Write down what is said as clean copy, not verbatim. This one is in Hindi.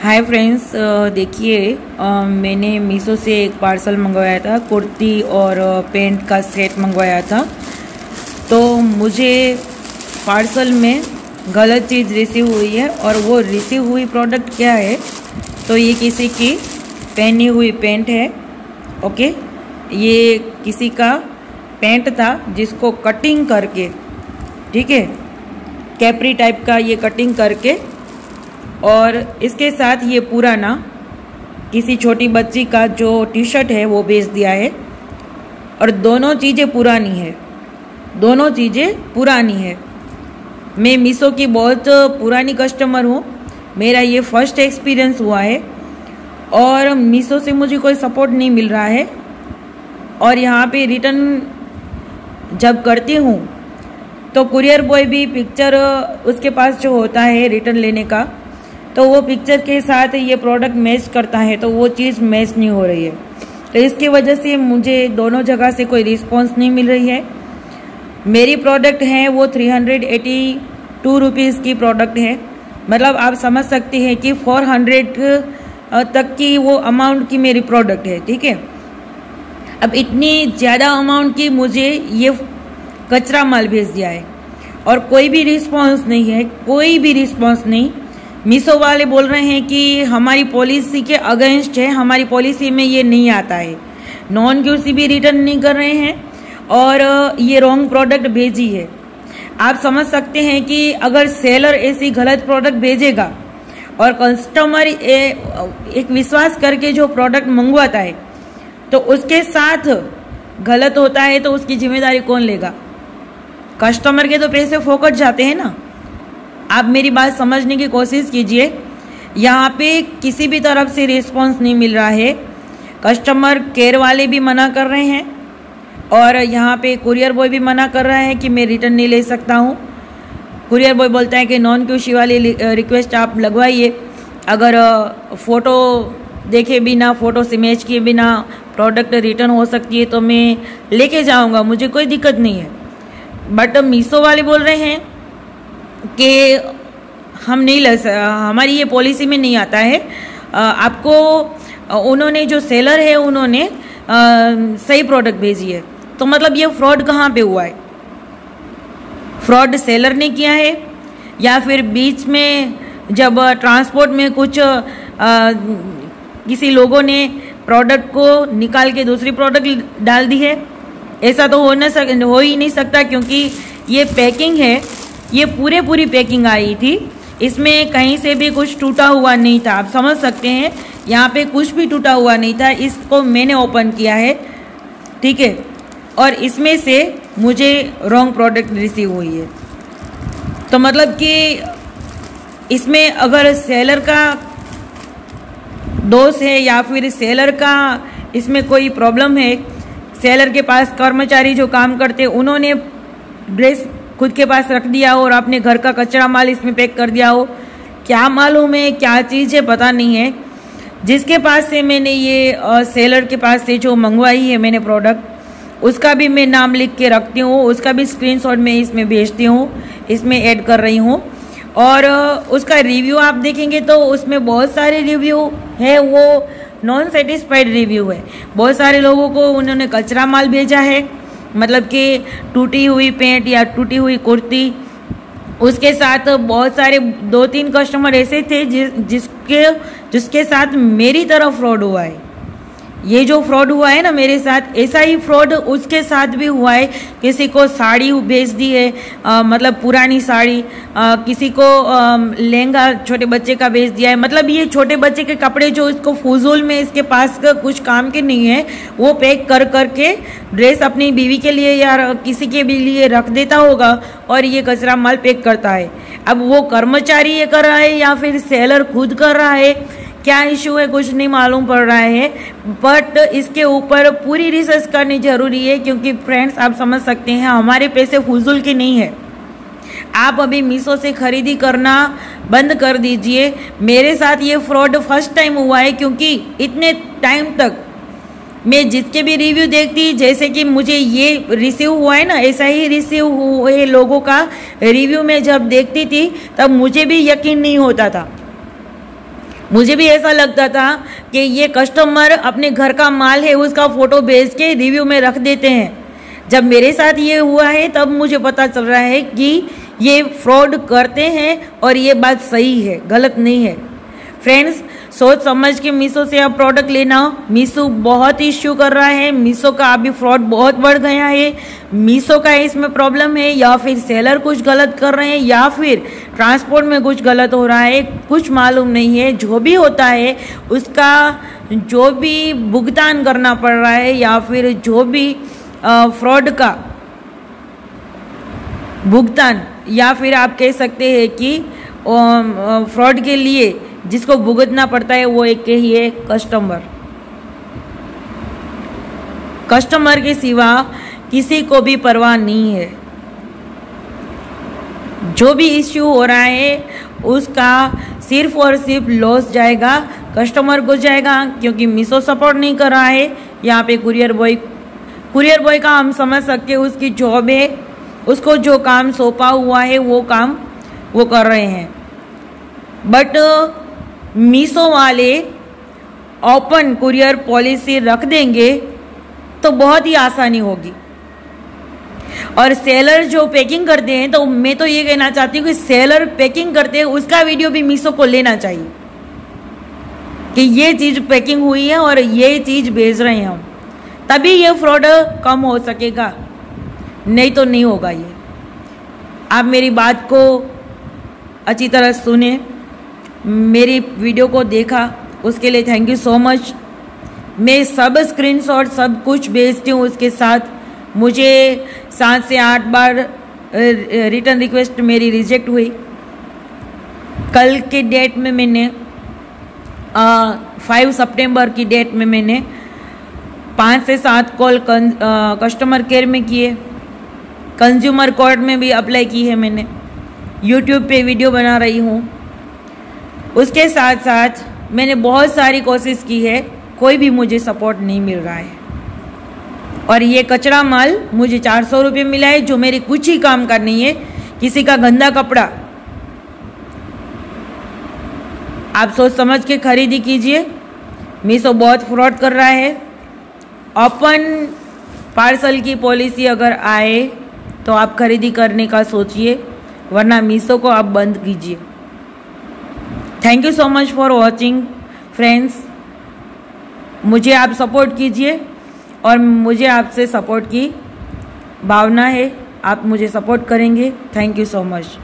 हाय फ्रेंड्स, देखिए मैंने मीशो से एक पार्सल मंगवाया था। कुर्ती और पेंट का सेट मंगवाया था। तो मुझे पार्सल में गलत चीज़ रिसीव हुई है और वो रिसीव हुई प्रोडक्ट क्या है, तो ये किसी की पहनी हुई पेंट है। ओके, ये किसी का पेंट था जिसको कटिंग करके, ठीक है, कैपरी टाइप का ये कटिंग करके, और इसके साथ ये पुराना किसी छोटी बच्ची का जो टी शर्ट है वो बेच दिया है। और दोनों चीज़ें पुरानी है, दोनों चीज़ें पुरानी है। मैं मीशो की बहुत पुरानी कस्टमर हूँ, मेरा ये फर्स्ट एक्सपीरियंस हुआ है और मीशो से मुझे कोई सपोर्ट नहीं मिल रहा है। और यहाँ पे रिटर्न जब करती हूँ तो कुरियर बॉय भी पिक्चर उसके पास जो होता है रिटर्न लेने का, तो वो पिक्चर के साथ ये प्रोडक्ट मैच करता है, तो वो चीज़ मैच नहीं हो रही है। तो इसकी वजह से मुझे दोनों जगह से कोई रिस्पॉन्स नहीं मिल रही है। मेरी प्रोडक्ट है वो 382 रुपीज़ की प्रोडक्ट है, मतलब आप समझ सकते हैं कि 400 तक की वो अमाउंट की मेरी प्रोडक्ट है, ठीक है। अब इतनी ज़्यादा अमाउंट की मुझे ये कचरा माल भेज दिया है और कोई भी रिस्पॉन्स नहीं है, कोई भी रिस्पॉन्स नहीं। मीशो वाले बोल रहे हैं कि हमारी पॉलिसी के अगेंस्ट है, हमारी पॉलिसी में ये नहीं आता है। नॉन क्यूसी भी रिटर्न नहीं कर रहे हैं और ये रॉन्ग प्रोडक्ट भेजी है। आप समझ सकते हैं कि अगर सेलर ऐसी गलत प्रोडक्ट भेजेगा और कस्टमर एक विश्वास करके जो प्रोडक्ट मंगवाता है तो उसके साथ गलत होता है तो उसकी जिम्मेदारी कौन लेगा? कस्टमर के तो पैसे फोकट जाते हैं ना। आप मेरी बात समझने की कोशिश कीजिए। यहाँ पे किसी भी तरफ से रिस्पांस नहीं मिल रहा है। कस्टमर केयर वाले भी मना कर रहे हैं और यहाँ पे कुरियर बॉय भी मना कर रहा है कि मैं रिटर्न नहीं ले सकता हूँ। कुरियर बॉय बोलता है कि नॉन क्यूसी वाली रिक्वेस्ट आप लगवाइए, अगर फ़ोटो देखे बिना, फ़ोटो से मैच किए बिना प्रोडक्ट रिटर्न हो सकती है तो मैं लेके जाऊँगा, मुझे कोई दिक्कत नहीं है। बट मीशो वाले बोल रहे हैं कि हम नहीं हमारी ये पॉलिसी में नहीं आता है। आपको उन्होंने जो सेलर है उन्होंने सही प्रोडक्ट भेजी है, तो मतलब ये फ्रॉड कहाँ पे हुआ है? फ्रॉड सेलर ने किया है या फिर बीच में जब ट्रांसपोर्ट में कुछ किसी लोगों ने प्रोडक्ट को निकाल के दूसरी प्रोडक्ट डाल दी है? ऐसा तो हो ही नहीं सकता, क्योंकि ये पैकिंग है, ये पूरी पैकिंग आई थी, इसमें कहीं से भी कुछ टूटा हुआ नहीं था। आप समझ सकते हैं, यहाँ पे कुछ भी टूटा हुआ नहीं था। इसको मैंने ओपन किया है, ठीक है, और इसमें से मुझे रॉन्ग प्रोडक्ट रिसीव हुई है। तो मतलब कि इसमें अगर सेलर का दोष है या फिर सेलर का इसमें कोई प्रॉब्लम है, सेलर के पास कर्मचारी जो काम करते उन्होंने ड्रेस खुद के पास रख दिया हो और अपने घर का कचरा माल इसमें पैक कर दिया हो, क्या मालूम है क्या चीज़ है, पता नहीं है। जिसके पास से मैंने ये सेलर के पास से जो मंगवाई है मैंने प्रोडक्ट, उसका भी मैं नाम लिख के रखती हूँ, उसका भी स्क्रीनशॉट मैं इसमें भेजती हूँ, इसमें ऐड कर रही हूँ। और उसका रिव्यू आप देखेंगे तो उसमें बहुत सारे रिव्यू है, वो नॉन सेटिस्फाइड रिव्यू है। बहुत सारे लोगों को उन्होंने कचरा माल भेजा है, मतलब कि टूटी हुई पैंट या टूटी हुई कुर्ती। उसके साथ बहुत सारे 2-3 कस्टमर ऐसे थे जिसके साथ मेरी तरफ फ्रॉड हुआ है। ये जो फ्रॉड हुआ है ना मेरे साथ, ऐसा ही फ्रॉड उसके साथ भी हुआ है। किसी को साड़ी बेच दी है, मतलब पुरानी साड़ी, किसी को लहंगा छोटे बच्चे का बेच दिया है। मतलब ये छोटे बच्चे के कपड़े जो इसको फजूल में इसके पास का कुछ काम के नहीं है, वो पैक कर करके ड्रेस अपनी बीवी के लिए या किसी के भी लिए रख देता होगा और ये कचरा माल पैक करता है। अब वो कर्मचारी ये कर रहा है या फिर सेलर खुद कर रहा है, क्या इशू है कुछ नहीं मालूम पड़ रहा है। बट इसके ऊपर पूरी रिसर्च करनी जरूरी है, क्योंकि फ्रेंड्स आप समझ सकते हैं हमारे पैसे फजूल के नहीं है। आप अभी मीशो से खरीदी करना बंद कर दीजिए। मेरे साथ ये फ्रॉड फर्स्ट टाइम हुआ है, क्योंकि इतने टाइम तक मैं जिसके भी रिव्यू देखती, जैसे कि मुझे ये रिसीव हुआ है ना, ऐसा ही रिसीव हुए लोगों का रिव्यू में जब देखती थी तब मुझे भी यकीन नहीं होता था। मुझे भी ऐसा लगता था कि ये कस्टमर अपने घर का माल है उसका फ़ोटो भेज के रिव्यू में रख देते हैं। जब मेरे साथ ये हुआ है तब मुझे पता चल रहा है कि ये फ्रॉड करते हैं और ये बात सही है, गलत नहीं है। फ्रेंड्स, सोच समझ के मीशो से आप प्रोडक्ट लेना। मीशो बहुत इश्यू कर रहा है, मीशो का अभी फ्रॉड बहुत बढ़ गया है। मीशो का इसमें प्रॉब्लम है या फिर सेलर कुछ गलत कर रहे हैं या फिर ट्रांसपोर्ट में कुछ गलत हो रहा है, कुछ मालूम नहीं है। जो भी होता है उसका जो भी भुगतान करना पड़ रहा है या फिर जो भी फ्रॉड का भुगतान या फिर आप कह सकते हैं कि फ्रॉड के लिए जिसको भुगतना पड़ता है वो एक ही है कस्टमर के सिवा किसी को भी परवाह नहीं है। जो भी इश्यू हो रहा है उसका सिर्फ और सिर्फ लॉस जाएगा, कस्टमर को जाएगा, क्योंकि मीशो सपोर्ट नहीं कर रहा है। यहाँ पे कुरियर बॉय का हम समझ सकते हैं, उसकी जॉब है, उसको जो काम सौंपा हुआ है वो काम वो कर रहे हैं। बट मीशो वाले ओपन कुरियर पॉलिसी रख देंगे तो बहुत ही आसानी होगी। और सेलर जो पैकिंग करते हैं, तो मैं तो ये कहना चाहती हूँ कि सेलर पैकिंग करते हैं उसका वीडियो भी मीशो को लेना चाहिए कि ये चीज़ पैकिंग हुई है और ये चीज़ भेज रहे हैं हम, तभी ये फ्रॉड कम हो सकेगा, नहीं तो नहीं होगा। ये आप मेरी बात को अच्छी तरह सुने, मेरी वीडियो को देखा उसके लिए थैंक यू सो मच। मैं सब स्क्रीनशॉट सब कुछ भेजती हूँ उसके साथ। मुझे 7 से 8 बार रिटर्न रिक्वेस्ट मेरी रिजेक्ट हुई। कल के डेट में मैंने 5 सितंबर की डेट में मैंने 5 से 7 कॉल कस्टमर केयर में किए, कंज्यूमर कोर्ट में भी अप्लाई की है मैंने, यूट्यूब पे वीडियो बना रही हूँ। उसके साथ साथ मैंने बहुत सारी कोशिश की है, कोई भी मुझे सपोर्ट नहीं मिल रहा है। और ये कचरा माल मुझे 400 रुपये मिला है, जो मेरे कुछ ही काम का नहीं है, किसी का गंदा कपड़ा। आप सोच समझ के खरीदी कीजिए, मीशो बहुत फ्रॉड कर रहा है। ओपन पार्सल की पॉलिसी अगर आए तो आप खरीदी करने का सोचिए, वरना मीशो को आप बंद कीजिए। Thank you so much for watching friends. मुझे आप सपोर्ट कीजिए और मुझे आपसे सपोर्ट की भावना है, आप मुझे सपोर्ट करेंगे। Thank you so much.